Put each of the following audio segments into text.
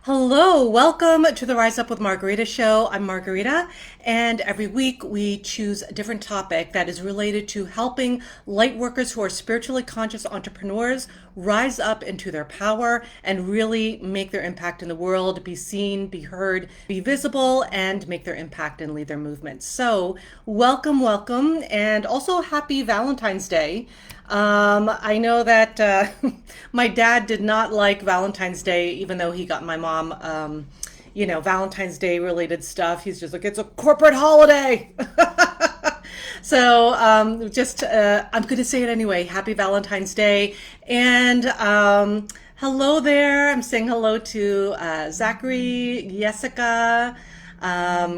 Hello, welcome to the Rise Up with Margarita show. I'm Margarita, and every week we choose a different topic that is related to helping light workers who are spiritually conscious entrepreneurs rise up into their power and really make their impact in the world, be seen, be heard, be visible, and make their impact and lead their movement. So, welcome, and also happy Valentine's Day. I know that my dad did not like Valentine's Day, even though he got my mom, Valentine's Day related stuff. He's just like, it's a corporate holiday. So I'm going to say it anyway. Happy Valentine's Day. And hello there. I'm saying hello to Zachary, Jessica,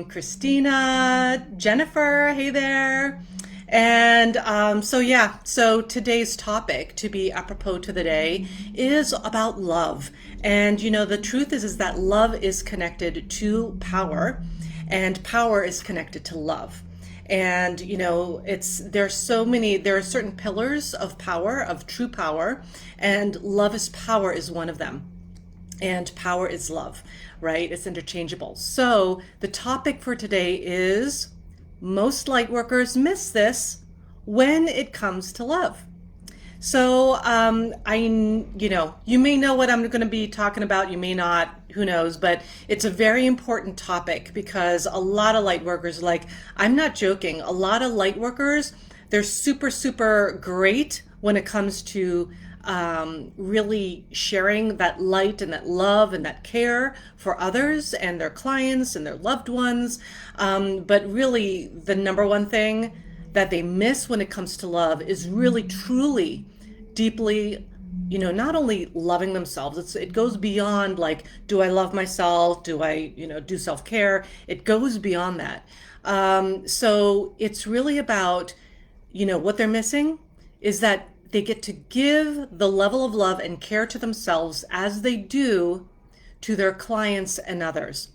Christina, Jennifer. Hey there. And so today's topic, to be apropos to the day, is about love. And the truth is that love is connected to power, and power is connected to love. And there are certain pillars of power, of true power, and love is power is one of them. And power is love, right? It's interchangeable. So the topic for today is most light workers miss this when it comes to love. So you may know what I'm going to be talking about. You may not, who knows, but it's a very important topic because a lot of light workers, like, I'm not joking, a lot of light workers, they're super, super great when it comes to really sharing that light and that love and that care for others and their clients and their loved ones. But really, the number one thing that they miss when it comes to love is really, truly, deeply, not only loving themselves. It goes beyond, like, do I love myself? Do I, do self-care? It goes beyond that. So it's really about, what they're missing is that they get to give the level of love and care to themselves as they do to their clients and others.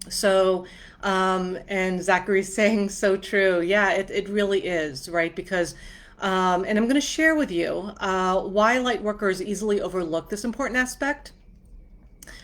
So, and Zachary's saying so true. Yeah, it really is, right? Because, and I'm going to share with you why light workers easily overlook this important aspect.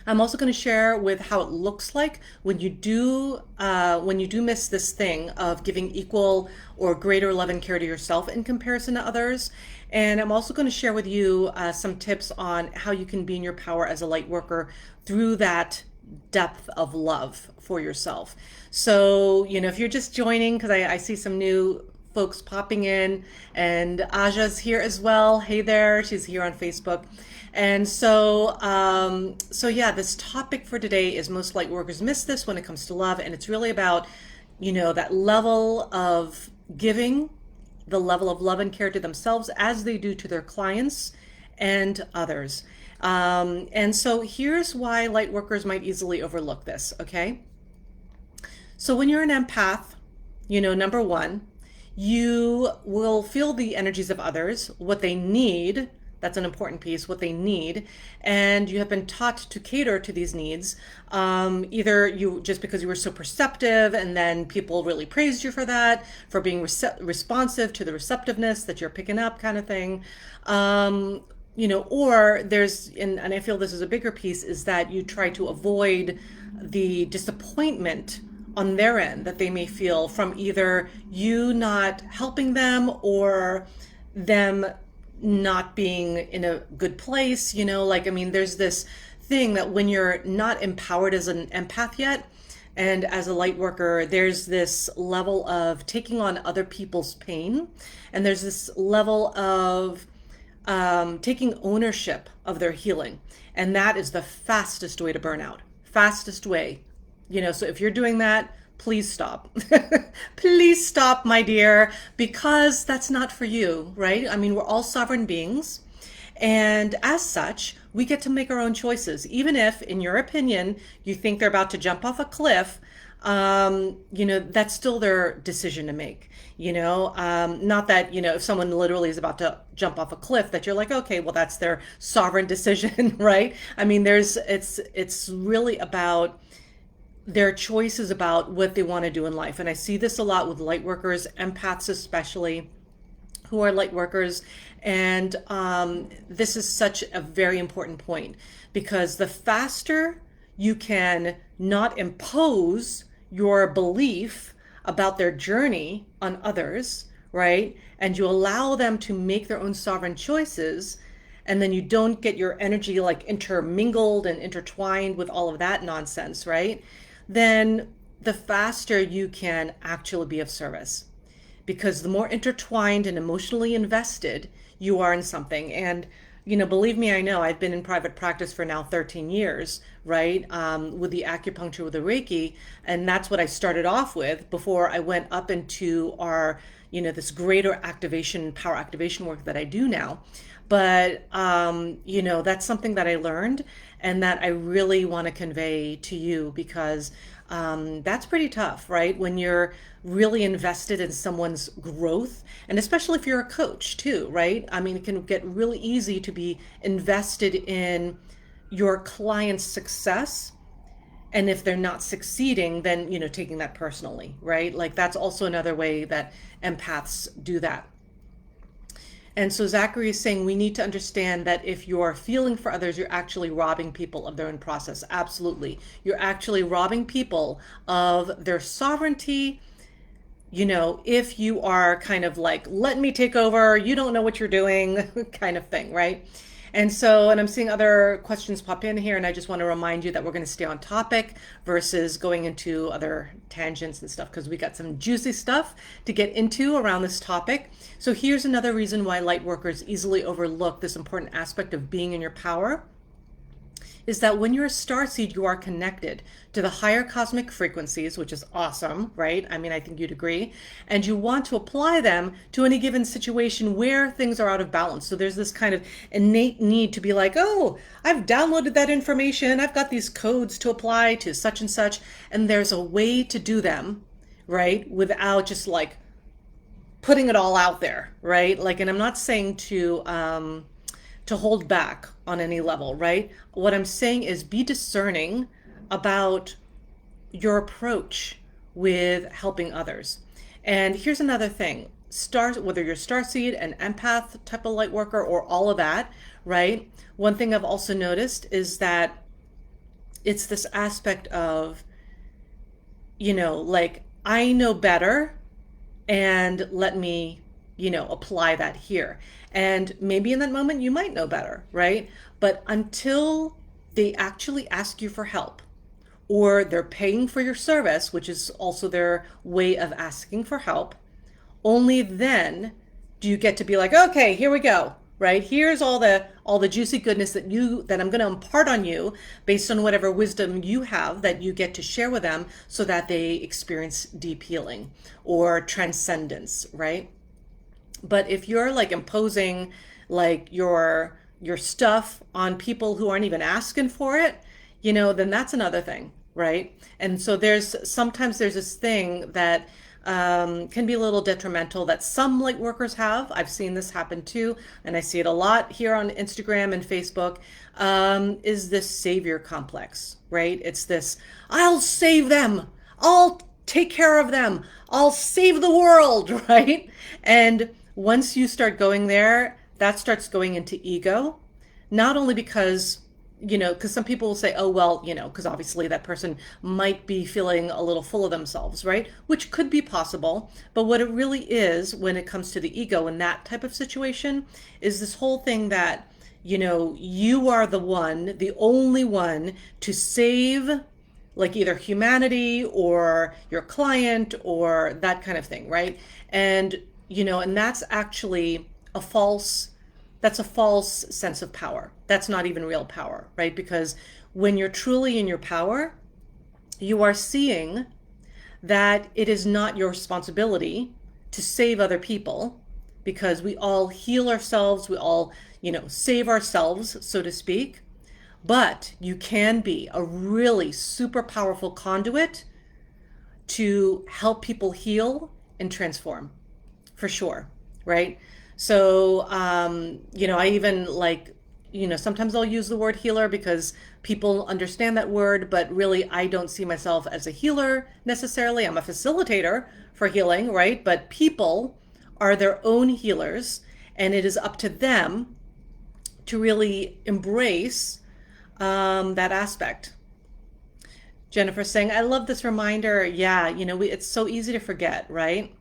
I'm also going to share with how it looks like when you do miss this thing of giving equal or greater love and care to yourself in comparison to others. And I'm also going to share with you some tips on how you can be in your power as a light worker through that depth of love for yourself. So, if you're just joining, because I see some new folks popping in, and Aja's here as well. Hey there, she's here on Facebook. And so yeah, this topic for today is most light workers miss this when it comes to love. And it's really about, that level of giving, the level of love and care to themselves as they do to their clients and others. And so here's why light workers might easily overlook this, okay? So when you're an empath, number one, you will feel the energies of others, what they need. That's an important piece, what they need. And you have been taught to cater to these needs. Either you, just because you were so perceptive and then people really praised you for that, for being responsive to the receptiveness that you're picking up kind of thing. Or there's, and I feel this is a bigger piece, is that you try to avoid the disappointment on their end that they may feel from either you not helping them or them not being in a good place. There's this thing that when you're not empowered as an empath yet, and as a light worker, there's this level of taking on other people's pain, and there's this level of taking ownership of their healing. And that is the fastest way to burn out. Fastest way. So if you're doing that, please stop. Please stop, my dear, because that's not for you, right? I mean, we're all sovereign beings. And as such, we get to make our own choices. Even if, in your opinion, you think they're about to jump off a cliff, that's still their decision to make. Not that, if someone literally is about to jump off a cliff, that you're like, okay, well, that's their sovereign decision, right? I mean, it's really about their choices about what they want to do in life. And I see this a lot with light workers, empaths especially, who are light workers. And this is such a very important point, because the faster you can not impose your belief about their journey on others, right? And you allow them to make their own sovereign choices, and then you don't get your energy like intermingled and intertwined with all of that nonsense, right? Then the faster you can actually be of service. Because the more intertwined and emotionally invested you are in something, and believe me, I know I've been in private practice for now 13 years, right? With the acupuncture, with the Reiki, and that's what I started off with before I went up into our, this greater activation, power activation work that I do now. But, that's something that I learned and that I really want to convey to you because that's pretty tough, right? When you're really invested in someone's growth, and especially if you're a coach too, right? I mean, it can get really easy to be invested in your client's success. And if they're not succeeding, then, taking that personally, right? Like that's also another way that empaths do that. And so Zachary is saying we need to understand that if you're feeling for others, you're actually robbing people of their own process. Absolutely. You're actually robbing people of their sovereignty. If you are kind of like, let me take over, you don't know what you're doing kind of thing, right? And I'm seeing other questions pop in here, and I just want to remind you that we're going to stay on topic versus going into other tangents and stuff, because we got some juicy stuff to get into around this topic. So here's another reason why Lightworkers easily overlook this important aspect of being in your power, is that when you're a starseed, you are connected to the higher cosmic frequencies, which is awesome, right? I mean, I think you'd agree. And you want to apply them to any given situation where things are out of balance. So there's this kind of innate need to be like, oh, I've downloaded that information. I've got these codes to apply to such and such. And there's a way to do them, right? Without just like putting it all out there, right? Like, and I'm not saying to hold back on any level, right? What I'm saying is be discerning about your approach with helping others. And here's another thing, whether you're starseed, an empath type of light worker, or all of that, right? One thing I've also noticed is that it's this aspect of, like, I know better, and let me, apply that here. And maybe in that moment you might know better, right? But until they actually ask you for help, or they're paying for your service, which is also their way of asking for help, only then do you get to be like, okay, here we go, right? Here's all the juicy goodness that I'm going to impart on you based on whatever wisdom you have that you get to share with them, so that they experience deep healing or transcendence, right? But if you're like imposing like your stuff on people who aren't even asking for it, then that's another thing, right? And so sometimes there's this thing that can be a little detrimental that some light workers have. I've seen this happen too, and I see it a lot here on Instagram and Facebook, is this savior complex, right? It's this, I'll save them, I'll take care of them, I'll save the world, right? And once you start going there, that starts going into ego, not only because some people will say, oh, well, because obviously that person might be feeling a little full of themselves, right? Which could be possible. But what it really is when it comes to the ego in that type of situation is this whole thing that, you are the only one to save like either humanity or your client or that kind of thing, right? And, and that's actually a false sense of power. That's not even real power, right? Because when you're truly in your power, you are seeing that it is not your responsibility to save other people, because we all heal ourselves, we all, save ourselves, so to speak. But you can be a really super powerful conduit to help people heal and transform, for sure, right? So, I even like, sometimes I'll use the word healer because people understand that word, but really I don't see myself as a healer necessarily. I'm a facilitator for healing, right? But people are their own healers, and it is up to them to really embrace that aspect. Jennifer saying, I love this reminder. Yeah, it's so easy to forget, right?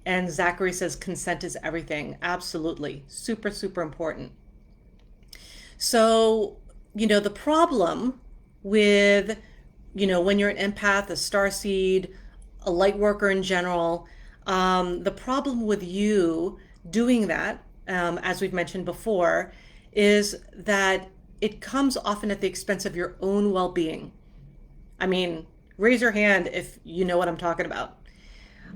And Zachary says, consent is everything. Absolutely. Super, super important. So, the problem with, when you're an empath, a starseed, a light worker in general, the problem with you doing that, as we've mentioned before, is that it comes often at the expense of your own well being. I mean, raise your hand if you know what I'm talking about.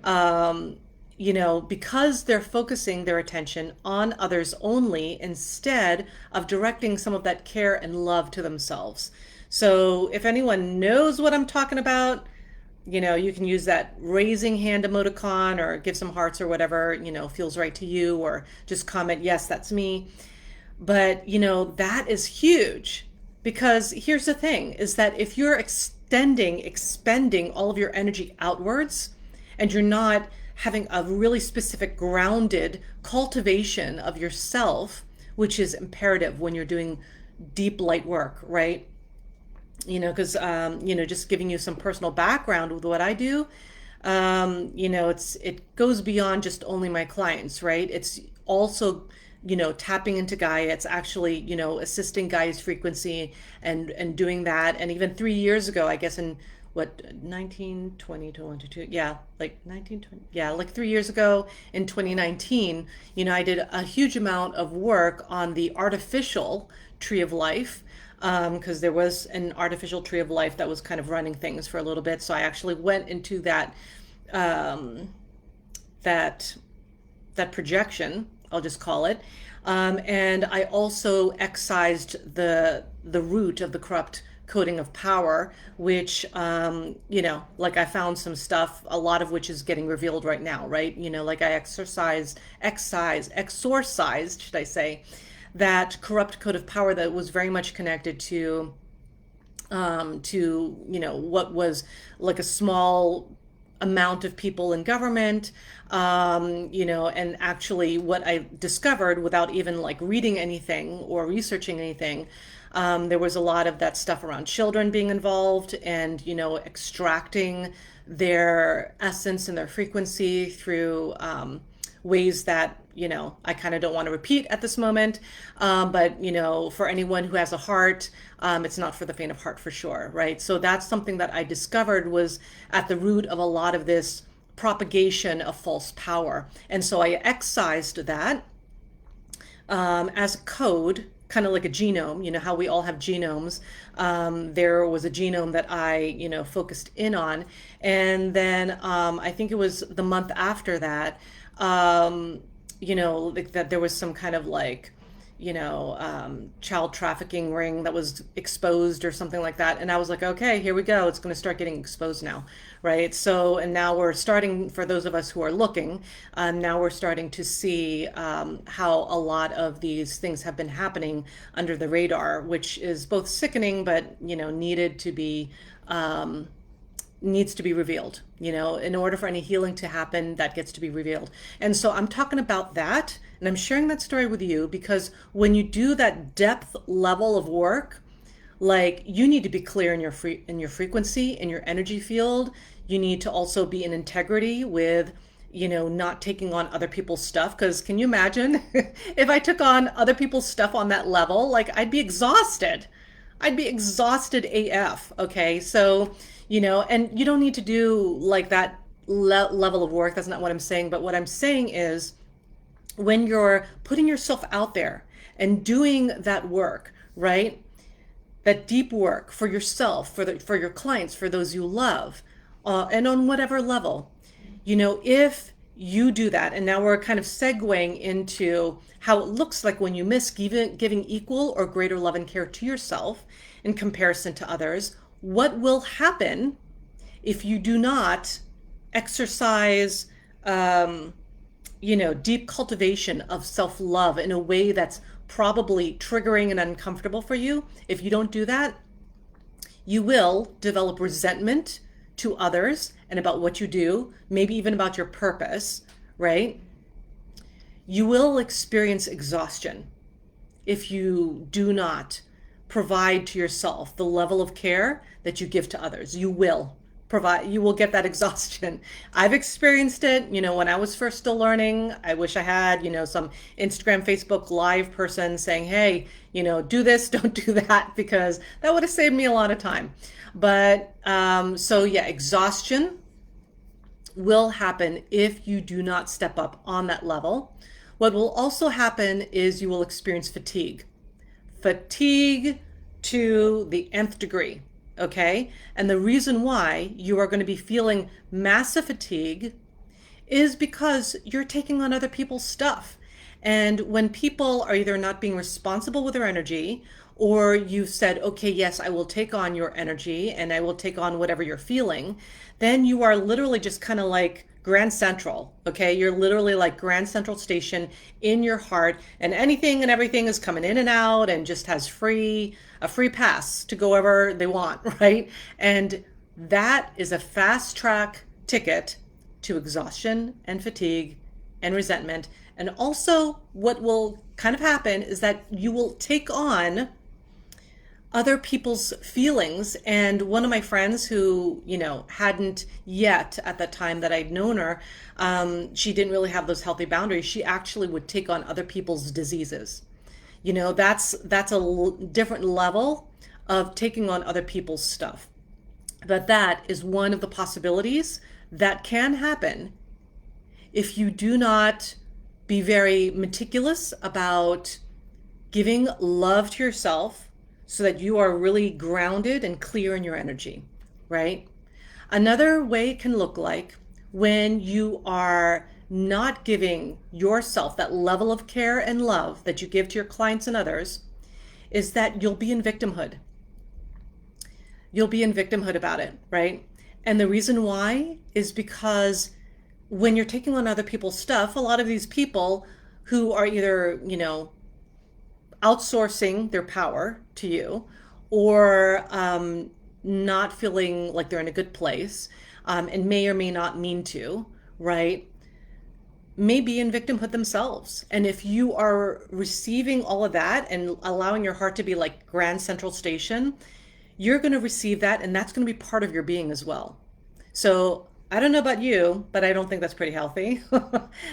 Um, because they're focusing their attention on others only instead of directing some of that care and love to themselves. So if anyone knows what I'm talking about, you can use that raising hand emoticon or give some hearts or whatever, feels right to you, or just comment, yes, that's me. But, that is huge, because here's the thing is that if you're expending all of your energy outwards, and you're not having a really specific grounded cultivation of yourself, which is imperative when you're doing deep light work, right? Because just giving you some personal background with what I do, it goes beyond just only my clients, right? It's also tapping into Gaia. It's actually assisting Gaia's frequency and doing that. And even 3 years ago, I guess in what, 1920 to 22, yeah, like 1920, yeah, like 3 years ago in 2019, I did a huge amount of work on the artificial tree of life, because there was an artificial tree of life that was kind of running things for a little bit. So I actually went into um, that that projection, I'll just call it, and I also excised the root of the corrupt coding of power, which like I found some stuff, a lot of which is getting revealed right now, right? Like I exorcised, should I say, that corrupt code of power that was very much connected to what was like a small amount of people in government, and actually what I discovered without even like reading anything or researching anything, there was a lot of that stuff around children being involved, and extracting their essence and their frequency through ways that I kind of don't want to repeat at this moment, but for anyone who has a heart, it's not for the faint of heart for sure, right? So that's something that I discovered was at the root of a lot of this propagation of false power. And so I excised that as a code, kind of like a genome, how we all have genomes. There was a genome that I, focused in on. And then I think it was the month after that, like that there was some kind of like, child trafficking ring that was exposed or something like that. And I was like, okay, here we go. It's going to start getting exposed now, right? So, and now we're starting, for those of us who are looking, now we're starting to see how a lot of these things have been happening under the radar, which is both sickening, but, needs to be revealed. In order for any healing to happen, that gets to be revealed. And so I'm talking about that, and I'm sharing that story with you because when you do that depth level of work, like you need to be clear in your frequency, in your energy field. You need to also be in integrity with not taking on other people's stuff. Because can you imagine if I took on other people's stuff on that level? Like I'd be exhausted. I'd be exhausted AF. Okay. So, and you don't need to do like that level of work. That's not what I'm saying. But what I'm saying is when you're putting yourself out there and doing that work, right? That deep work for yourself, for your clients, for those you love, and on whatever level, if you do that, and now we're kind of segueing into how it looks like when you miss giving equal or greater love and care to yourself in comparison to others, what will happen if you do not exercise, deep cultivation of self-love in a way that's probably triggering and uncomfortable for you? If you don't do that, you will develop resentment to others and about what you do, maybe even about your purpose, right? You will experience exhaustion if you do not provide to yourself the level of care that you give to others. You will get that exhaustion. I've experienced it, when I was first still learning. I wish I had, some Instagram, Facebook live person saying, hey, do this, don't do that, because that would have saved me a lot of time. But so yeah, exhaustion will happen if you do not step up on that level. What will also happen is you will experience fatigue. Fatigue to the nth degree, okay? And the reason why you are going to be feeling massive fatigue is because you're taking on other people's stuff. And when people are either not being responsible with their energy, or you've said, okay, yes, I will take on your energy and I will take on whatever you're feeling, then you are literally just kind of like Grand Central, okay? You're literally like Grand Central Station in your heart, and anything and everything is coming in and out and just has a free pass to go wherever they want, right? And that is a fast track ticket to exhaustion and fatigue and resentment. And also what will kind of happen is that you will take on other people's feelings. And one of my friends who, hadn't yet at the time that I'd known her, she didn't really have those healthy boundaries. She actually would take on other people's diseases. That's a different level of taking on other people's stuff. But that is one of the possibilities that can happen if you do not be very meticulous about giving love to yourself, so that you are really grounded and clear in your energy, right? Another way it can look like when you are not giving yourself that level of care and love that you give to your clients and others is that you'll be in victimhood. You'll be in victimhood about it, right? And the reason why is because when you're taking on other people's stuff, a lot of these people who are either, outsourcing their power to you, or not feeling like they're in a good place, and may or may not mean to, right? May be in victimhood themselves. And if you are receiving all of that and allowing your heart to be like Grand Central Station, you're going to receive that, and that's going to be part of your being as well. So I don't know about you, but I don't think that's pretty healthy.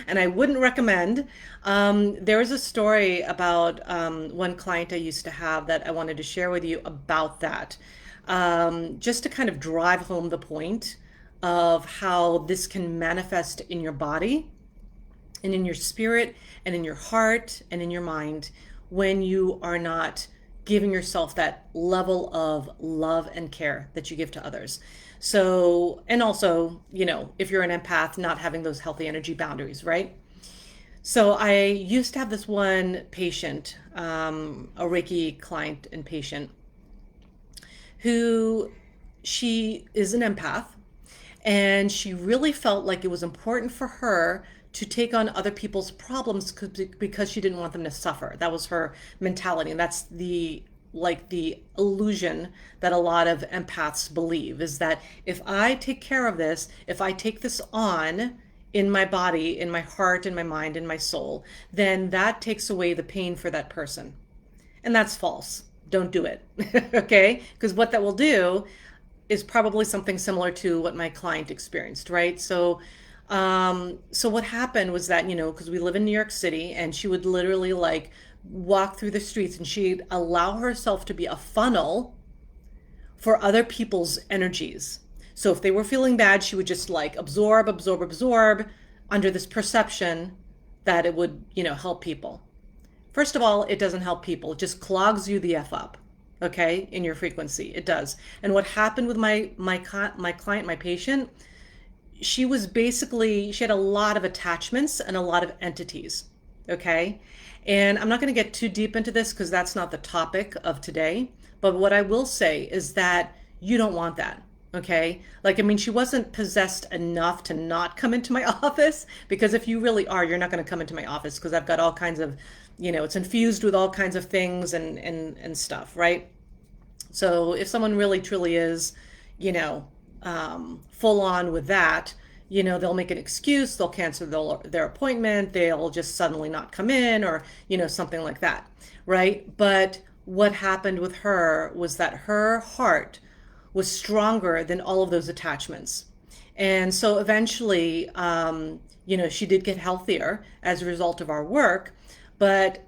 And I wouldn't recommend. There was a story about one client I used to have that I wanted to share with you about that. Just to kind of drive home the point of how this can manifest in your body and in your spirit and in your heart and in your mind when you are not giving yourself that level of love and care that you give to others. So, and also, if you're an empath, not having those healthy energy boundaries, right? So I used to have this one patient, a Reiki client and patient, who she is an empath, and she really felt like it was important for her to take on other people's problems because she didn't want them to suffer. That was her mentality, and that's the illusion that a lot of empaths believe, is that if I take care of this, if I take this on in my body, in my heart, in my mind, in my soul, then that takes away the pain for that person. And that's false. Don't do it. Okay? Because what that will do is probably something similar to what my client experienced, right? So what happened was that, because we live in New York City, and she would literally walk through the streets, and she'd allow herself to be a funnel for other people's energies. So if they were feeling bad, she would just absorb under this perception that it would, help people. First of all, it doesn't help people. It just clogs you the F up, okay, in your frequency. It does. And what happened with my client, my patient, she had a lot of attachments and a lot of entities, okay? And I'm not going to get too deep into this because that's not the topic of today. But what I will say is that you don't want that, okay? She wasn't possessed enough to not come into my office, because if you really are, you're not going to come into my office, because I've got all kinds of, it's infused with all kinds of things and stuff, right? So if someone really truly is, full on with that, they'll make an excuse, they'll cancel their appointment, they'll just suddenly not come in, or, something like that, right? But what happened with her was that her heart was stronger than all of those attachments. And so eventually, she did get healthier as a result of our work, but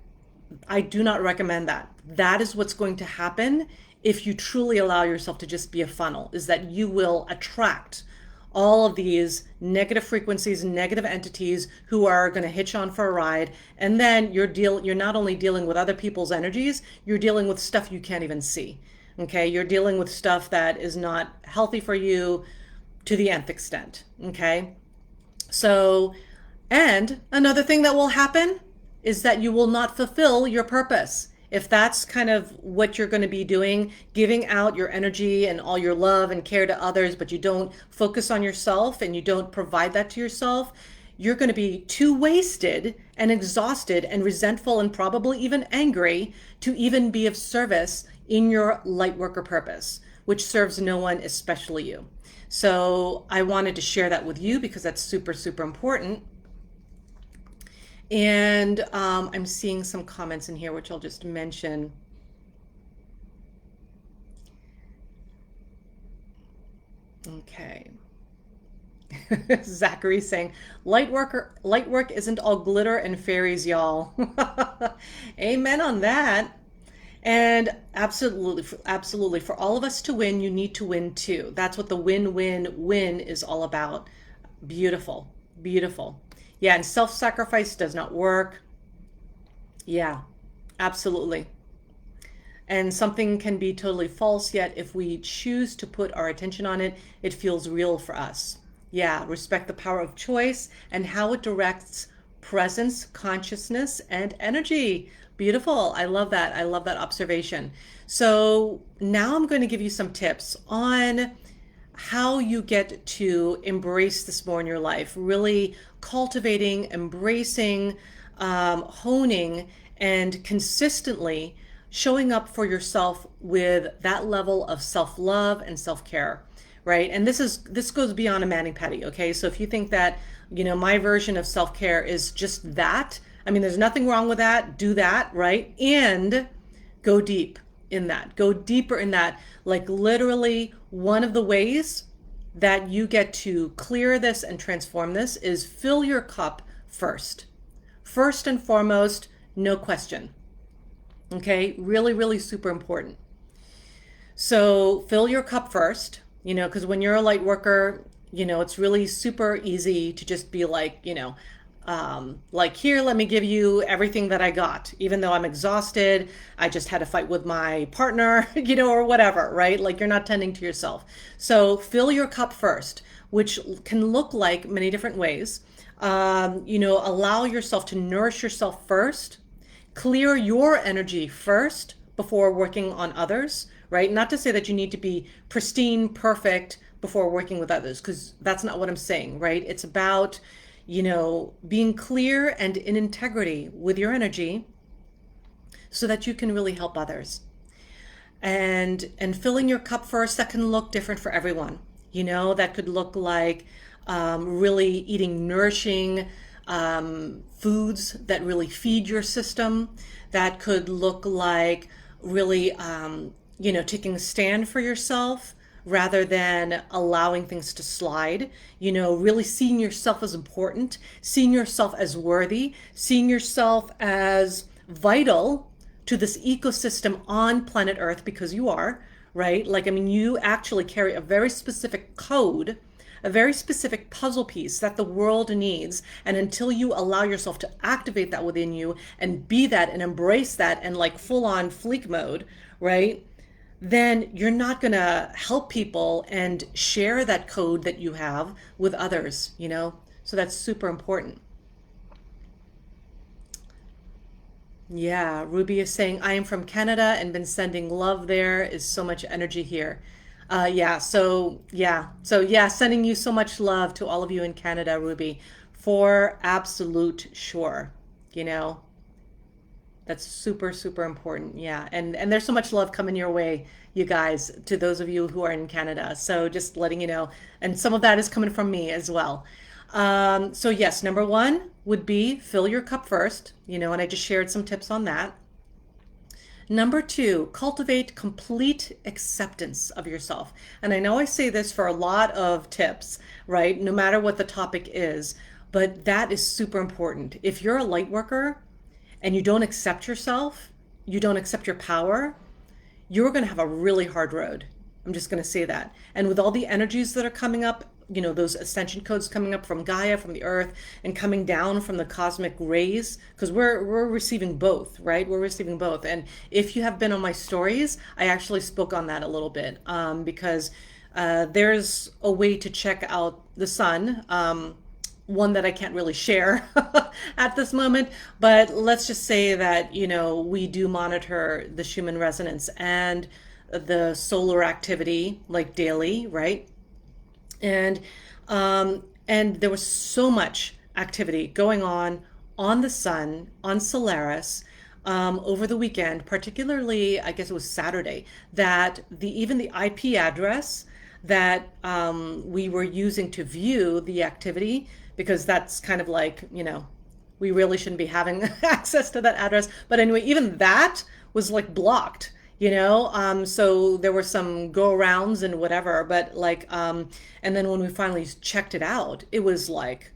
I do not recommend that. That is what's going to happen if you truly allow yourself to just be a funnel, is that you will attract all of these negative frequencies, negative entities who are going to hitch on for a ride. And then you're not only dealing with other people's energies, you're dealing with stuff you can't even see. Okay? You're dealing with stuff that is not healthy for you to the nth extent. Okay? So, and another thing that will happen is that you will not fulfill your purpose. If that's kind of what you're going to be doing, giving out your energy and all your love and care to others, but you don't focus on yourself and you don't provide that to yourself, you're going to be too wasted and exhausted and resentful and probably even angry to even be of service in your light worker purpose, which serves no one, especially you. So I wanted to share that with you because that's super, super important. And I'm seeing some comments in here, which I'll just mention. Okay. Zachary saying, light work isn't all glitter and fairies, y'all. Amen on that. And absolutely, for all of us to win, you need to win too. That's what the win-win-win is all about. Beautiful, beautiful. Yeah, and self-sacrifice does not work. Yeah, absolutely. And something can be totally false, yet if we choose to put our attention on it, it feels real for us. Yeah, respect the power of choice and how it directs presence, consciousness, and energy. Beautiful. I love that. I love that observation. So now I'm going to give you some tips on how you get to embrace this more in your life, really cultivating, embracing, honing, and consistently showing up for yourself with that level of self-love and self-care, right? And this goes beyond a mani-pedi, okay? So if you think that, my version of self-care is just that, I mean, there's nothing wrong with that. Do that, right? And go deep in that. Go deeper in that. Like literally one of the ways that you get to clear this and transform this is fill your cup first. First and foremost, no question. Okay? Really, really super important. So fill your cup first, because when you're a light worker, it's really super easy to just be like, here, let me give you everything that I got, even though I'm exhausted. I just had a fight with my partner, or whatever, right? Like you're not tending to yourself. So fill your cup first, which can look like many different ways. Allow yourself to nourish yourself first, clear your energy first before working on others, right? Not to say that you need to be pristine, perfect before working with others, because that's not what I'm saying, right? It's about being clear and in integrity with your energy so that you can really help others. And filling your cup first, that can look different for everyone. That could look like really eating nourishing foods that really feed your system. That could look like really, taking a stand for yourself rather than allowing things to slide, really seeing yourself as important, seeing yourself as worthy, seeing yourself as vital to this ecosystem on planet Earth, because you are, right? You actually carry a very specific code, a very specific puzzle piece that the world needs. And until you allow yourself to activate that within you and be that and embrace that and like full on fleek mode, right? Then you're not going to help people and share that code that you have with others, So that's super important. Yeah, Ruby is saying, I am from Canada and been sending love. There is so much energy here. So sending you so much love to all of you in Canada, Ruby, for absolute sure, That's super, super important. Yeah. And there's so much love coming your way, you guys, to those of you who are in Canada. So just letting you know. And some of that is coming from me as well. So yes, number one would be fill your cup first, and I just shared some tips on that. Number two, cultivate complete acceptance of yourself. And I know I say this for a lot of tips, right? No matter what the topic is, but that is super important. If you're a light worker and you don't accept yourself, you don't accept your power, you're going to have a really hard road. I'm just going to say that. And with all the energies that are coming up, those ascension codes coming up from Gaia, from the earth, and coming down from the cosmic rays, because we're receiving both, right? We're receiving both. And if you have been on my stories, I actually spoke on that a little bit, because there's a way to check out the sun. One that I can't really share at this moment, but let's just say that, we do monitor the Schumann resonance and the solar activity like daily, right? And there was so much activity going on the sun, on Solaris, over the weekend, particularly, I guess it was Saturday, that even the IP address that we were using to view the activity, because that's kind of like, we really shouldn't be having access to that address. But anyway, even that was like blocked, so there were some go arounds and whatever, but and then when we finally checked it out, it was like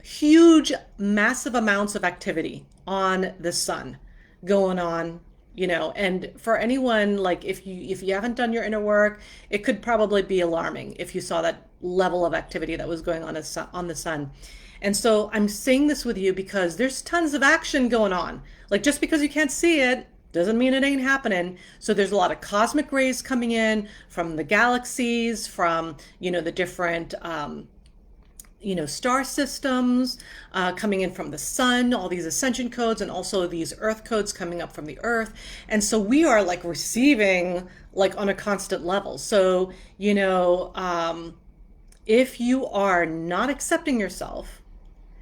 huge, massive amounts of activity on the sun going on, and for anyone, like if you haven't done your inner work, it could probably be alarming if you saw that level of activity that was going on the sun. And so I'm saying this with you because there's tons of action going on. Like, just because you can't see it doesn't mean it ain't happening. So there's a lot of cosmic rays coming in from the galaxies, from, the different star systems, coming in from the sun, all these ascension codes, and also these earth codes coming up from the earth. And so we are like receiving like on a constant level. So, if you are not accepting yourself,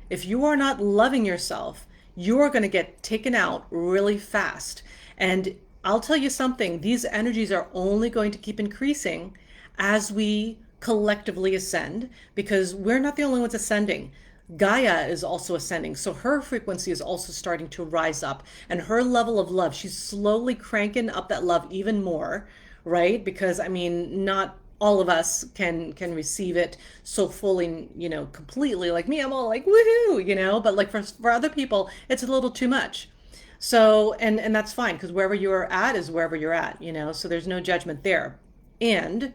if you are not loving yourself, you are going to get taken out really fast. And I'll tell you something, these energies are only going to keep increasing as we collectively ascend, because we're not the only ones ascending. Gaia is also ascending. So her frequency is also starting to rise up, and her level of love, she's slowly cranking up that love even more, right? Because not all of us can receive it so fully, completely. Like me, I'm all like, woohoo, but like for other people, it's a little too much. So, and that's fine, because wherever you're at is wherever you're at, so there's no judgment there. And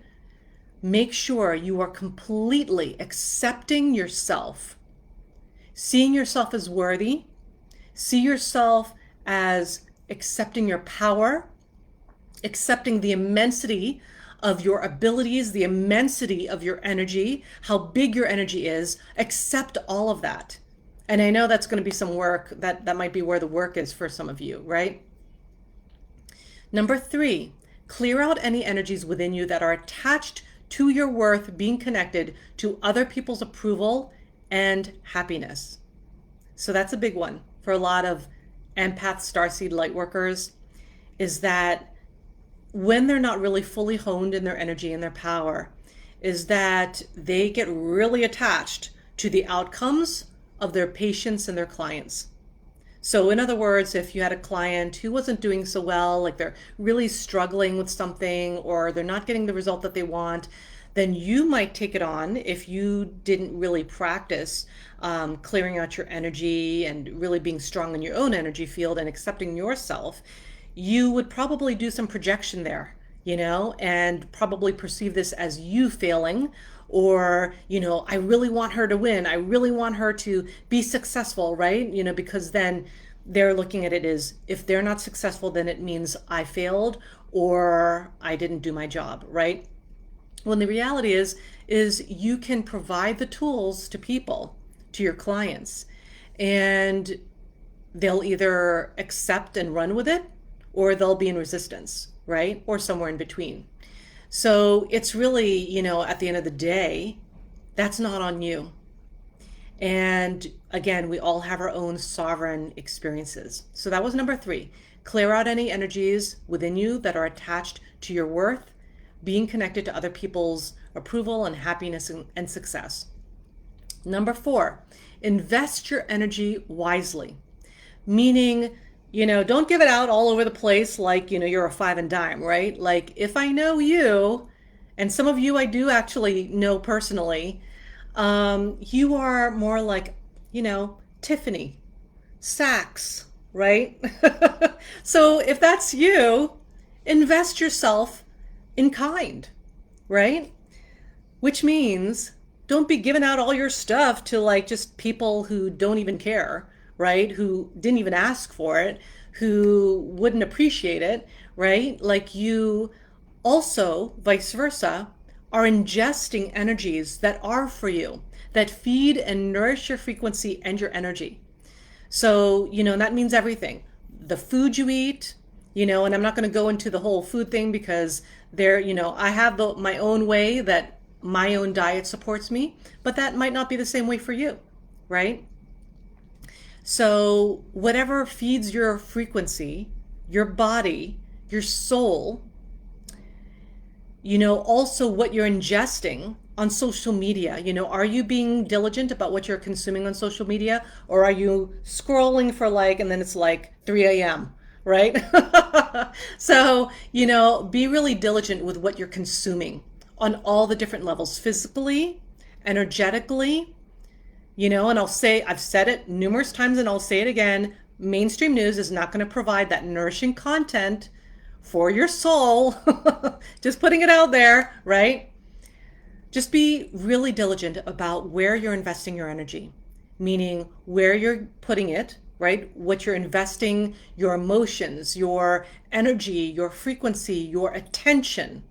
make sure you are completely accepting yourself, seeing yourself as worthy, see yourself as accepting your power, accepting the immensity of your abilities, the immensity of your energy, how big your energy is. Accept all of that. And I know that's going to be some work, that might be where the work is for some of you, right? Number three, clear out any energies within you that are attached to your worth being connected to other people's approval and happiness. So that's a big one for a lot of empath, starseed, lightworkers, is that when they're not really fully honed in their energy and their power, is that they get really attached to the outcomes of their patients and their clients. So in other words, if you had a client who wasn't doing so well, like they're really struggling with something, or they're not getting the result that they want, then you might take it on if you didn't really practice clearing out your energy and really being strong in your own energy field and accepting yourself. You would probably do some projection there, and probably perceive this as you failing, or, I really want her to win. I really want her to be successful, right? Because then they're looking at it as, if they're not successful, then it means I failed or I didn't do my job, right? When the reality is you can provide the tools to people, to your clients, and they'll either accept and run with it, or they'll be in resistance, right? Or somewhere in between. So it's really, at the end of the day, that's not on you. And again, we all have our own sovereign experiences. So that was number three. Clear out any energies within you that are attached to your worth, being connected to other people's approval and happiness and success. Number four, invest your energy wisely, meaning don't give it out all over the place like, you're a five and dime, right? Like if I know you, and some of you I do actually know personally, you are more like, Tiffany, Saks, right? So if that's you, invest yourself in kind, right? Which means don't be giving out all your stuff to like just people who don't even care, right? Who didn't even ask for it, who wouldn't appreciate it, right? Like you also, vice versa, are ingesting energies that are for you, that feed and nourish your frequency and your energy. So, that means everything. The food you eat, and I'm not going to go into the whole food thing because I have my own way that my own diet supports me, but that might not be the same way for you, right? So, whatever feeds your frequency, your body, your soul, also what you're ingesting on social media. Are you being diligent about what you're consuming on social media, or are you scrolling for and then it's like 3 a.m., right? So, be really diligent with what you're consuming on all the different levels, physically, energetically, and I've said it numerous times and I'll say it again. Mainstream news is not going to provide that nourishing content for your soul. Just putting it out there, right? Just be really diligent about where you're investing your energy, meaning where you're putting it, right? What you're investing, your emotions, your energy, your frequency, your attention.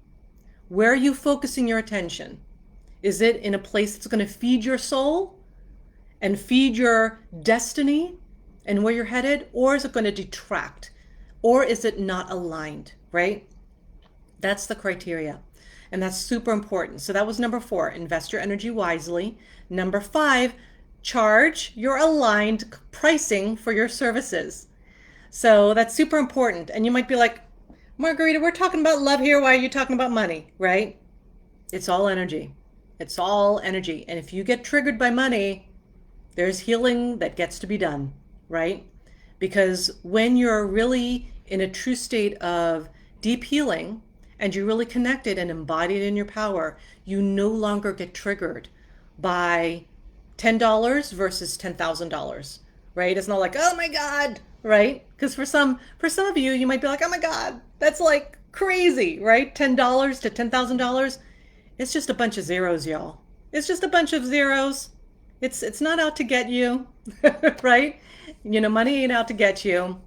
Where are you focusing your attention? Is it in a place that's going to feed your soul and feed your destiny and where you're headed? Or is it going to detract? Or is it not aligned, right? That's the criteria. And that's super important. So that was number 4, invest your energy wisely. Number 5, charge your aligned pricing for your services. So that's super important. And you might be like, Margarita, we're talking about love here. Why are you talking about money, right? It's all energy. It's all energy. And if you get triggered by money, there's healing that gets to be done, right? Because when you're really in a true state of deep healing and you're really connected and embodied in your power, you no longer get triggered by $10 versus $10,000, right? It's not like, oh my God, right? Because for some of you, you might be like, oh my God, that's like crazy, right? $10 to $10,000. It's just a bunch of zeros, y'all. It's just a bunch of zeros. It's not out to get you, right? Money ain't out to get you.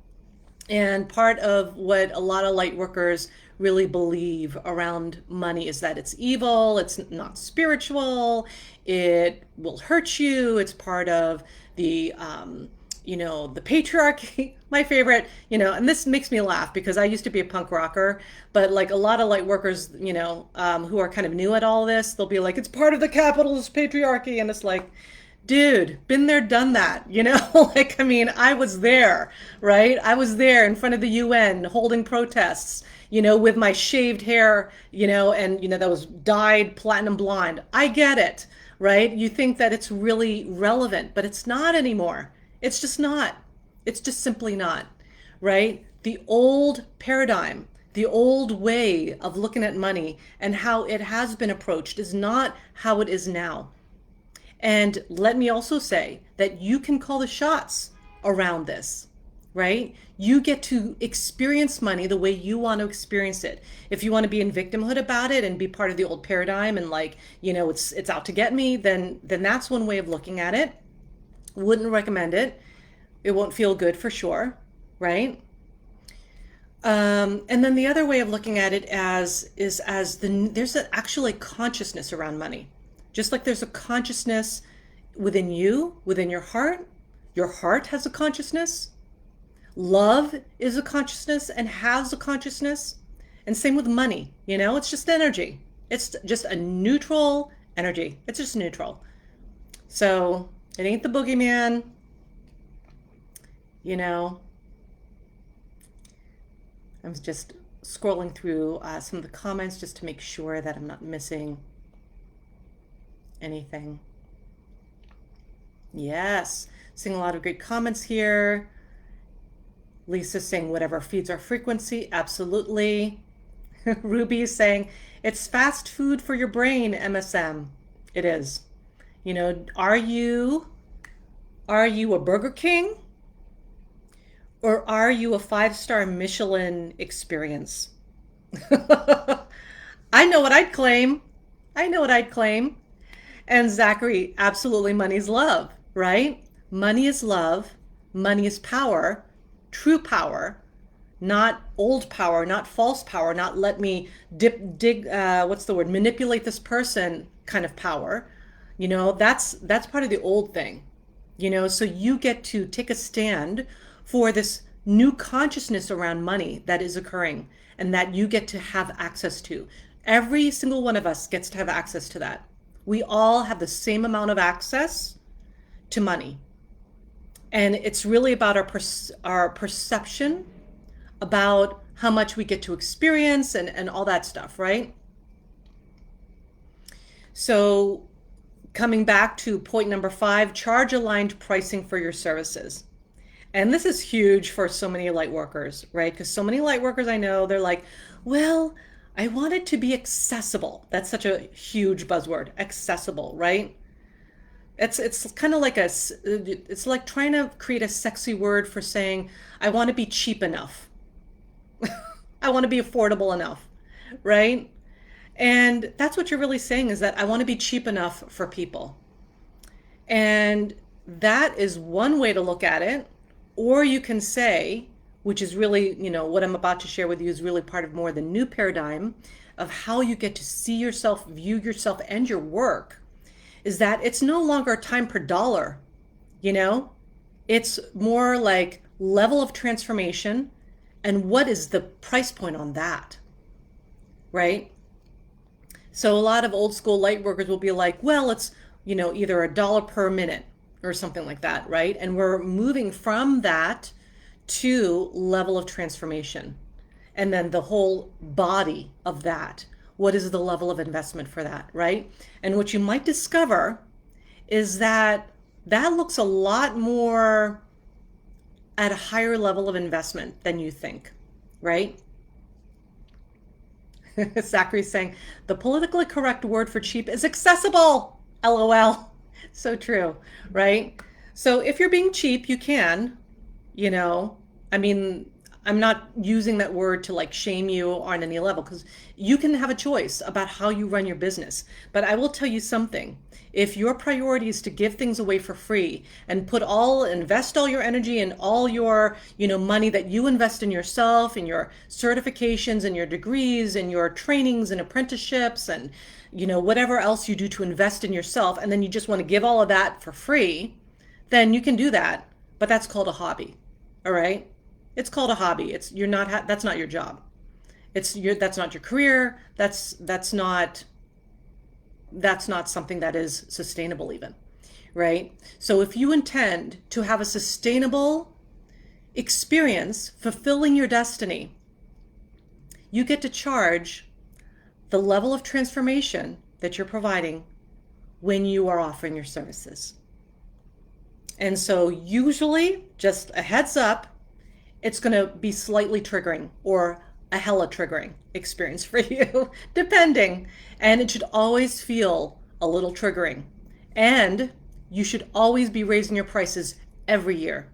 And part of what a lot of light workers really believe around money is that it's evil, it's not spiritual, it will hurt you, it's part of the the patriarchy. My favorite, and this makes me laugh because I used to be a punk rocker, but like a lot of light workers, who are kind of new at all this, they'll be like, it's part of the capitalist patriarchy. And it's like, dude, been there, done that, like, I mean, I was there, right? I was there in front of the UN holding protests, with my shaved hair, and, that was dyed platinum blonde. I get it, right? You think that it's really relevant, but it's not anymore. It's just not. It's just simply not, right? The old paradigm, the old way of looking at money and how it has been approached is not how it is now. And let me also say that you can call the shots around this, right? You get to experience money the way you want to experience it. If you want to be in victimhood about it and be part of the old paradigm and like, it's out to get me, then that's one way of looking at it. Wouldn't recommend it. It won't feel good for sure, right? And then the other way of looking at it there's actually consciousness around money. Just like there's a consciousness within you, within your heart. Your heart has a consciousness. Love is a consciousness and has a consciousness. And same with money. It's just energy. It's just a neutral energy. It's just neutral. So it ain't the boogeyman. I'm just scrolling through some of the comments just to make sure that I'm not missing anything. Yes, seeing a lot of great comments here. Lisa's saying whatever feeds our frequency. Absolutely. Ruby is saying it's fast food for your brain, MSM. It is. You know, are you a Burger King or are you a 5-star Michelin experience? I know what I'd claim. I know what I'd claim. And Zachary, absolutely, money's love, right? Money is love. Money is power, true power, not old power, not false power, not let me manipulate this person kind of power. You know, that's part of the old thing. You know, so you get to take a stand for this new consciousness around money that is occurring and that you get to have access to. Every single one of us gets to have access to that. We all have the same amount of access to money. And it's really about our perception about how much we get to experience and all that stuff, right? So coming back to point number 5, charge aligned pricing for your services. And this is huge for so many light workers, right? Because so many light workers I know, they're like, well, I want it to be accessible. That's such a huge buzzword, accessible, right? It's kind of like it's like trying to create a sexy word for saying, I want to be cheap enough. I want to be affordable enough, right? And that's what you're really saying, is that I want to be cheap enough for people. And that is one way to look at it. Or you can say, which is really, you know, what I'm about to share with you is really part of more the new paradigm of how you get to see yourself, view yourself and your work, is that it's no longer time per dollar, you know? It's more like level of transformation and what is the price point on that, right? So a lot of old school light workers will be like, well, it's, you know, either $1 per minute or something like that, right? And we're moving from that to level of transformation. And then the whole body of that. What is the level of investment for that, right? And what you might discover is that that looks a lot more at a higher level of investment than you think, right? Zachary's saying, the politically correct word for cheap is accessible. LOL. So true, right? So if you're being cheap, you can, you know, I mean, I'm not using that word to like shame you on any level, because you can have a choice about how you run your business. But I will tell you something. If your priority is to give things away for free and invest all your energy and all your, you know, money that you invest in yourself and your certifications and your degrees and your trainings and apprenticeships and, you know, whatever else you do to invest in yourself, and then you just want to give all of that for free, then you can do that. But that's called a hobby. All right? It's called a hobby. That's not your job. That's not your career. That's not something that is sustainable even, right? So if you intend to have a sustainable experience fulfilling your destiny, you get to charge the level of transformation that you're providing when you are offering your services. And so usually, just a heads up, it's going to be slightly triggering or a hella triggering experience for you, depending. And it should always feel a little triggering. And you should always be raising your prices every year.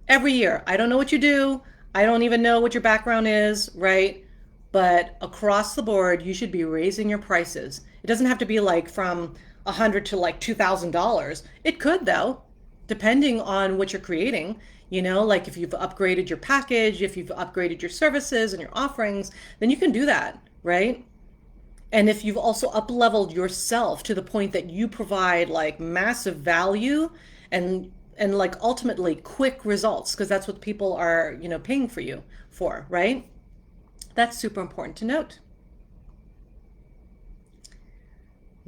Every year. I don't know what you do. I don't even know what your background is, right? But across the board, you should be raising your prices. It doesn't have to be like from $100 to like $2,000. It could though, depending on what you're creating. You know, like if you've upgraded your package, if you've upgraded your services and your offerings, then you can do that, right? And if you've also up-leveled yourself to the point that you provide like massive value and like ultimately quick results, because that's what people are, you know, paying for you for, right? That's super important to note.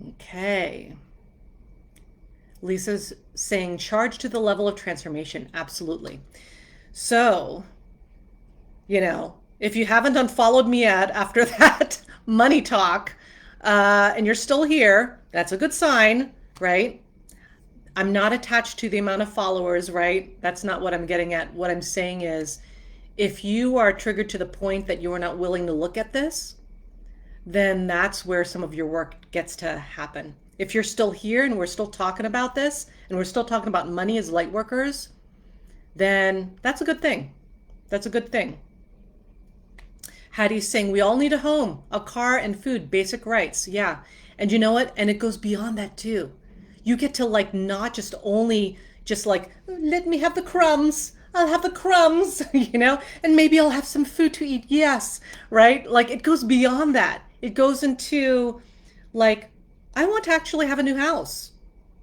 Okay. Lisa's saying charge to the level of transformation. Absolutely. So, you know, if you haven't unfollowed me yet after that money talk, and you're still here, that's a good sign, right? I'm not attached to the amount of followers, right? That's not what I'm getting at. What I'm saying is If you are triggered to the point that you are not willing to look at this, then that's where some of your work gets to happen. If you're still here and we're still talking about this and we're still talking about money as light workers, then that's a good thing. That's a good thing. Hattie's saying we all need a home, a car, and food, basic rights. Yeah. And you know what? And it goes beyond that too. You get to like not just only just like, let me have the crumbs. I'll have the crumbs, you know, and maybe I'll have some food to eat. Yes. Right. Like it goes beyond that. It goes into like, I want to actually have a new house.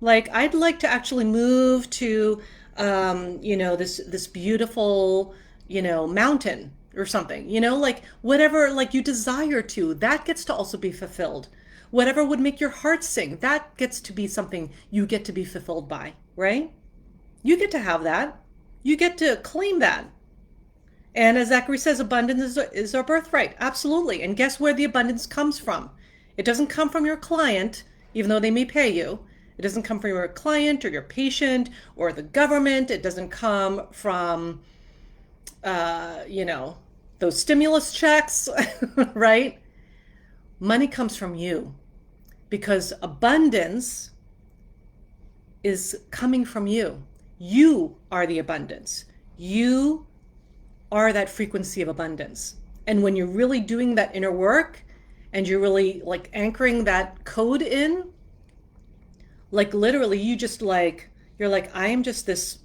Like I'd like to actually move to, you know, this beautiful, you know, mountain or something, you know, like whatever like you desire to, that gets to also be fulfilled. Whatever would make your heart sing, that gets to be something you get to be fulfilled by, right? You get to have that. You get to claim that. And as Zachary says, abundance is our birthright. Absolutely. And guess where the abundance comes from? It doesn't come from your client, even though they may pay you. It doesn't come from your client or your patient or the government. It doesn't come from, you know, those stimulus checks, right? Money comes from you because abundance is coming from you. You are the abundance. You are that frequency of abundance. And when you're really doing that inner work and you're really like anchoring that code in, like literally you just like, you're like, I am just this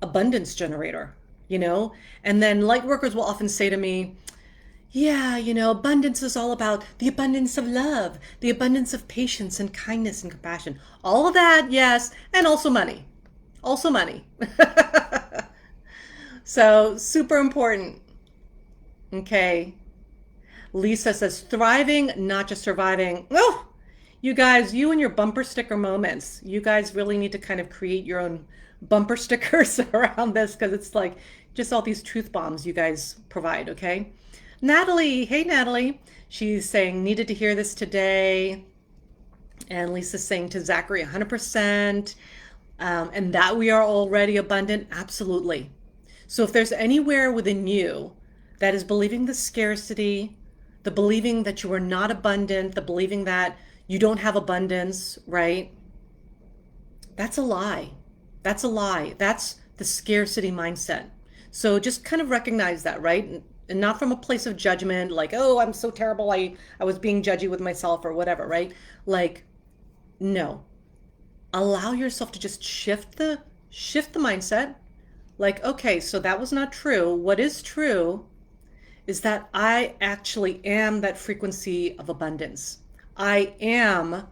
abundance generator, you know? And then light workers will often say to me, yeah, you know, abundance is all about the abundance of love, the abundance of patience and kindness and compassion. All of that, yes, and also money. Also money. So super important. Okay. Lisa says thriving, not just surviving. Oh, you guys, you and your bumper sticker moments. You guys really need to kind of create your own bumper stickers around this because it's like just all these truth bombs you guys provide, okay? Natalie, hey Natalie. She's saying needed to hear this today. And Lisa's saying to Zachary 100%. And that we are already abundant, absolutely. So if there's anywhere within you that is believing the scarcity, the believing that you are not abundant, the believing that you don't have abundance, right? That's a lie. That's a lie. That's the scarcity mindset. So just kind of recognize that, right? And not from a place of judgment, like, oh, I'm so terrible. I was being judgy with myself or whatever, right? Like, no. Allow yourself to just shift the mindset. Like, okay, so that was not true. What is true is that I actually am that frequency of abundance. I am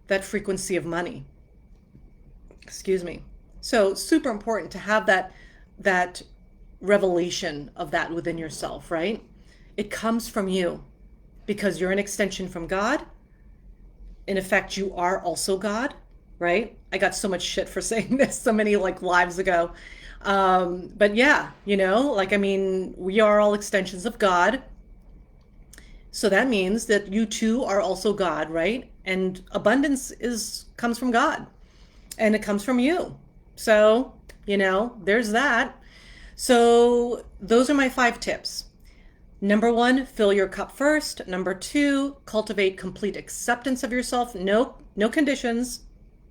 that frequency of money. Excuse me. So super important to have that revelation of that within yourself, right? It comes from you because you're an extension from God. In effect, you are also God. Right? I got so much shit for saying this so many like lives ago. But yeah, you know, like, I mean, we are all extensions of God. So that means that you too are also God, right? And abundance comes from God and it comes from you. So, you know, there's that. So those are my 5 tips. Number 1, fill your cup first. Number 2, cultivate complete acceptance of yourself. No conditions.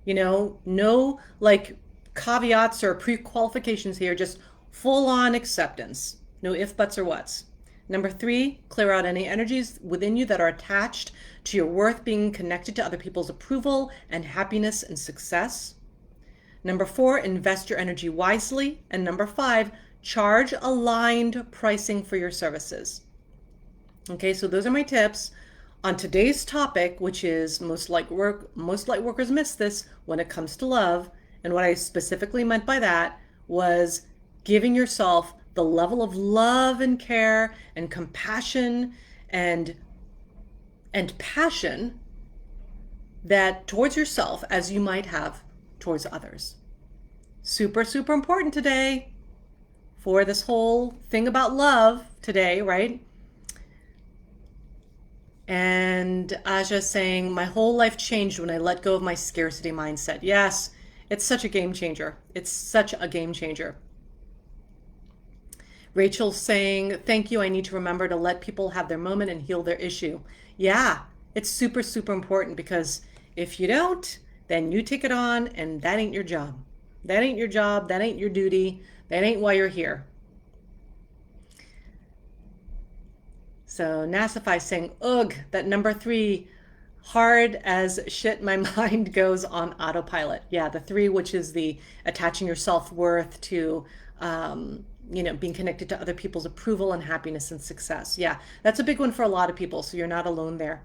You know, no like caveats or pre-qualifications here, just full on acceptance. No if, buts, or whats. Number 3, clear out any energies within you that are attached to your worth being connected to other people's approval and happiness and success. Number 4, invest your energy wisely. And number 5, charge aligned pricing for your services. Okay, so those are my tips. On today's topic, which is most light workers miss this when it comes to love. And what I specifically meant by that was giving yourself the level of love and care and compassion and passion that towards yourself as you might have towards others. Super, super important today for this whole thing about love today, right? And Aja saying, my whole life changed when I let go of my scarcity mindset. Yes, it's such a game changer. It's such a game changer. Rachel's saying, thank you. I need to remember to let people have their moment and heal their issue. Yeah, it's super, super important, because if you don't, then you take it on and that ain't your job. That ain't your job. That ain't your duty. That ain't why you're here. So Nasify saying, ugh, that number 3, hard as shit, my mind goes on autopilot. Yeah, the 3, which is the attaching your self-worth to, being connected to other people's approval and happiness and success. Yeah, that's a big one for a lot of people, so you're not alone there.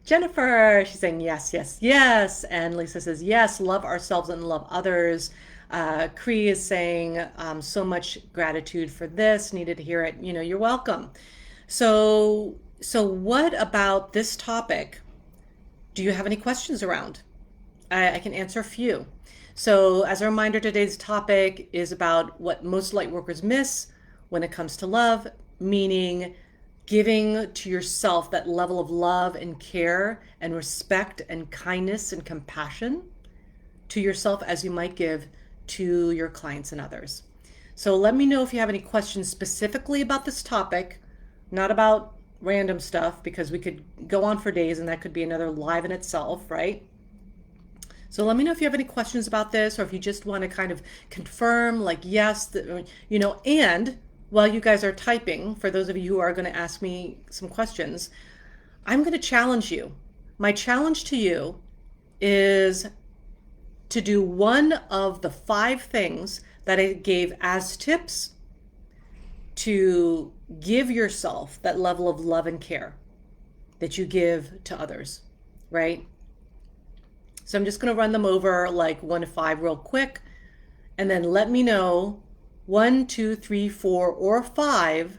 Jennifer, she's saying yes, yes, yes. And Lisa says, yes, love ourselves and love others. Cree is saying, so much gratitude for this. Needed to hear it. You're welcome. So what about this topic do you have any questions around? I can answer a few. So as a reminder, today's topic is about what most light workers miss when it comes to love, meaning giving to yourself that level of love and care and respect and kindness and compassion to yourself as you might give to your clients and others. So let me know if you have any questions specifically about this topic, not about random stuff, because we could go on for days and that could be another live in itself, right? So let me know if you have any questions about this, or if you just want to kind of confirm, like, yes, and while you guys are typing, for those of you who are going to ask me some questions, I'm going to challenge you. My challenge to you is to do one of the 5 things that I gave as tips to give yourself that level of love and care that you give to others, right? So I'm just going to run them over like 1 to 5 real quick, and then let me know 1, 2, 3, 4, or 5,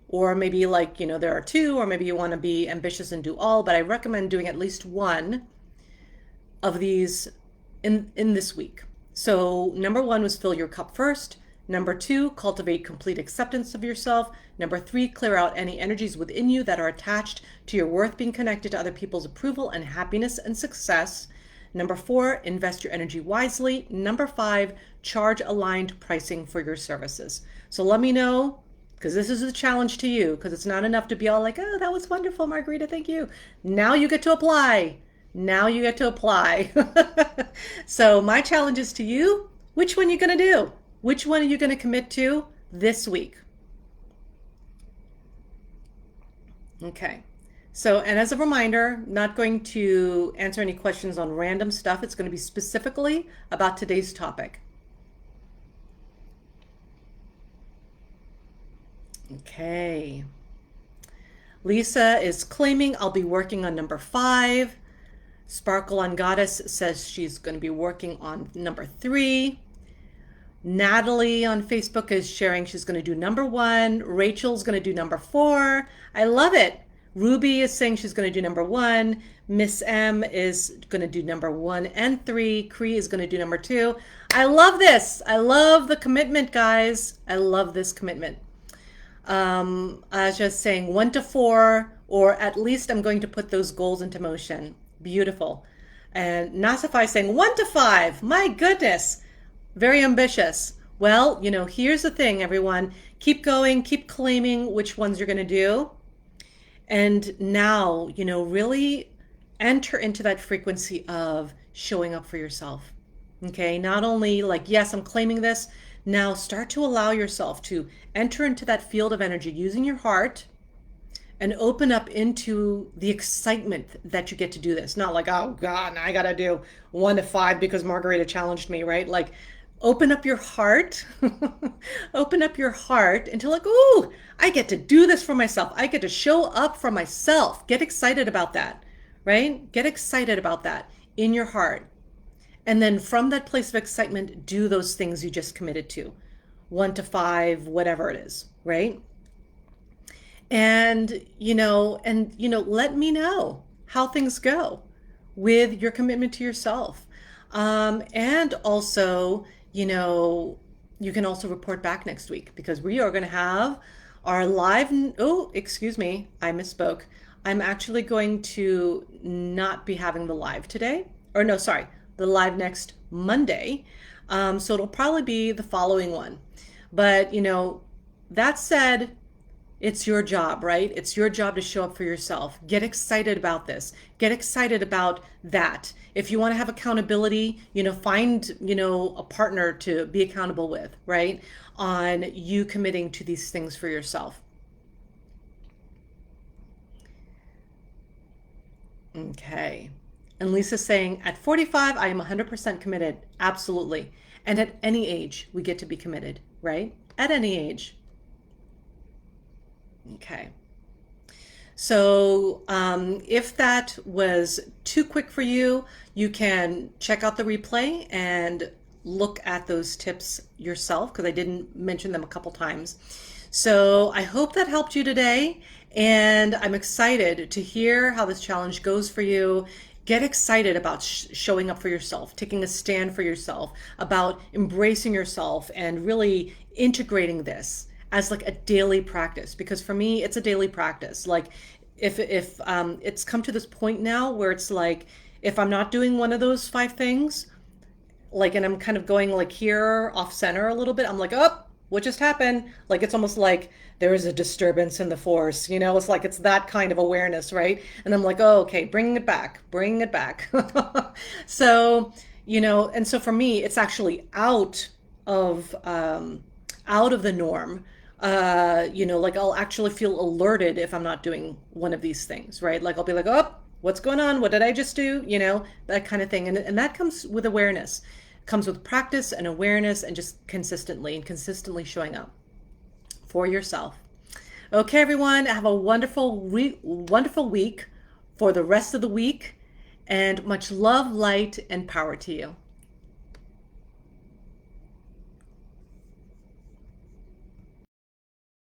or maybe there are 2, or maybe you want to be ambitious and do all, but I recommend doing at least 1 of these in this week. So number 1 was fill your cup first. Number 2, cultivate complete acceptance of yourself. Number 3, clear out any energies within you that are attached to your worth being connected to other people's approval and happiness and success. Number 4, invest your energy wisely. Number 5, charge aligned pricing for your services. So let me know, because this is a challenge to you, because it's not enough to be all like, oh, that was wonderful, Margarita, thank you. Now you get to apply. Now you get to apply. So my challenge is to you, which one are you going to do? Which one are you going to commit to this week? Okay. So, and as a reminder, not going to answer any questions on random stuff. It's going to be specifically about today's topic. Okay. Lisa is claiming I'll be working on number 5. Sparkle on Goddess says she's going to be working on number 3. Natalie on Facebook is sharing she's going to do number 1. Rachel's going to do number 4. I love it. Ruby is saying she's going to do number 1. Miss M is going to do number 1 and 3. Cree is going to do number 2. I love this. I love the commitment, guys. I love this commitment. I was just saying 1 to 4, or at least I'm going to put those goals into motion. Beautiful. And Nasify saying 1 to 5. My goodness. Very ambitious. Well, here's the thing, everyone. Keep going, keep claiming which ones you're going to do. And now, really enter into that frequency of showing up for yourself. Okay? Not only like, yes, I'm claiming this. Now start to allow yourself to enter into that field of energy using your heart and open up into the excitement that you get to do this. Not like, oh God, I got to do 1 to 5 because Margarita challenged me, right? Like, open up your heart, open up your heart into like, ooh, I get to do this for myself. I get to show up for myself. Get excited about that, right? Get excited about that in your heart. And then from that place of excitement, do those things you just committed to, 1 to 5, whatever it is, right? And, let me know how things go with your commitment to yourself. And also, you can also report back next week, because we are going to have our live, excuse me, I misspoke. I'm actually going to not be having the live today, or no, sorry, the live next Monday. So it'll probably be the following one. But, that said, it's your job, right? It's your job to show up for yourself. Get excited about this. Get excited about that. If you want to have accountability, find, a partner to be accountable with, right? On you committing to these things for yourself. Okay. And Lisa's saying, at 45, I am 100% committed. Absolutely. And at any age, we get to be committed, right? At any age. Okay. So if that was too quick for you, you can check out the replay and look at those tips yourself, because I didn't mention them a couple times. So I hope that helped you today, and I'm excited to hear how this challenge goes for you. Get excited about showing up for yourself, taking a stand for yourself, about embracing yourself and really integrating this as like a daily practice, because for me it's a daily practice. Like if it's come to this point now where it's like, if I'm not doing one of those 5 things, like, and I'm kind of going like here off center a little bit, I'm like, oh, what just happened? Like, it's almost like there is a disturbance in the force, it's like, it's that kind of awareness, right? And I'm like, oh, okay, bring it back. So, and so for me, it's actually out of the norm. Like, I'll actually feel alerted if I'm not doing one of these things, right? Like, I'll be like, oh, what's going on? What did I just do? That kind of thing. And that comes with awareness. It comes with practice and awareness, and just consistently showing up for yourself. Okay, everyone, have a wonderful week for the rest of the week, and much love, light, and power to you.